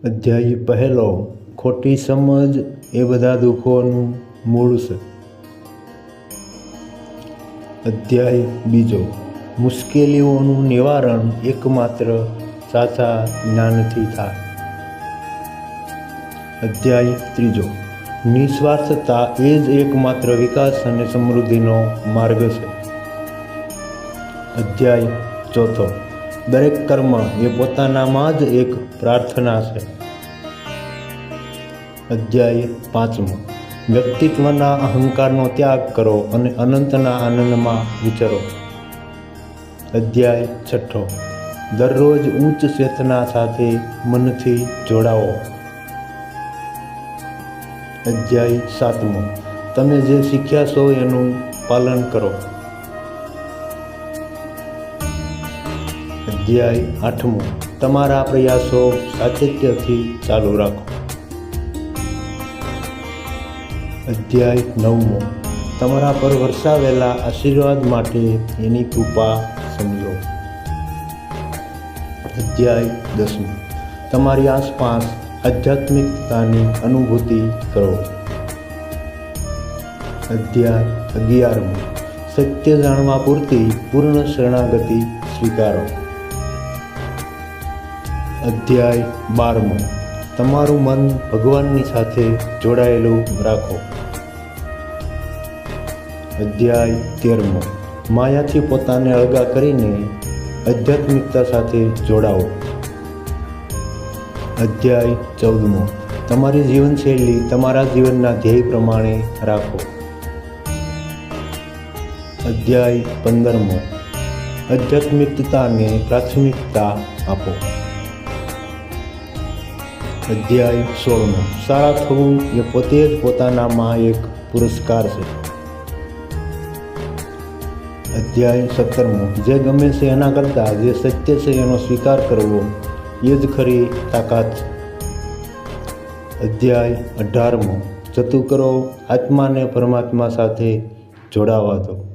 અધ્યાય પહેલો ખોટી સમજ એ બધા દુઃખોનું મૂળ છે. અધ્યાય બીજો મુશ્કેલીઓનું નિવારણ એકમાત્ર સાચા જ્ઞાનથી થાય. અધ્યાય ત્રીજો નિસ્વાર્થતા એ જ એકમાત્ર વિકાસ અને સમૃદ્ધિનો માર્ગ છે. અધ્યાય ચોથો દરેક કર્મ એ પોતાનામાં જ એક પ્રાર્થના છે. અધ્યાય પાંચમો વ્યક્તિત્વના અહંકારનો ત્યાગ કરો અને અનંતના આનંદમાં વિચરો. અધ્યાય છઠ્ઠો દરરોજ ઉચ્ચ ચેતના સાથે મનથી જોડાઓ. અધ્યાય સાતમો તમે જે શીખ્યા છો એનું પાલન કરો. અધ્યાય આઠમો તમારા પ્રયાસો સાતત્યથી ચાલુ રાખો. અધ્યાય નવમો તમારા પર વરસાવેલા આશીર્વાદ માટે એની કૃપા સમજો. અધ્યાય દસમો તમારી આસપાસ આધ્યાત્મિકતાની અનુભૂતિ કરો. અધ્યાય અગિયારમો સત્ય જાણવા પૂરતી પૂર્ણ શરણાગતિ સ્વીકારો. અધ્યાય બારમો તમારું મન ભગવાનની સાથે જોડાયેલું રાખો. અધ્યાય તેરમો માયાથી પોતાને અળગા કરીને આધ્યાત્મિકતા સાથે જોડાઓ. અધ્યાય ચૌદમો તમારી જીવનશૈલી તમારા જીવનના ધ્યેય પ્રમાણે રાખો. અધ્યાય 15મો આધ્યાત્મિકતાને પ્રાથમિકતા આપો. અધ્યાય 16મો સારા થવું એ પોતે જ પોતાનામાં એક પુરસ્કાર છે. અધ્યાય 17મો જે ગમે છે એના કરતાં જે સત્ય છે એનો સ્વીકાર કરવો એ જ ખરી તાકાત છે. અધ્યાય 18મો જતું કરો આત્માને પરમાત્મા સાથે જોડાવા દો.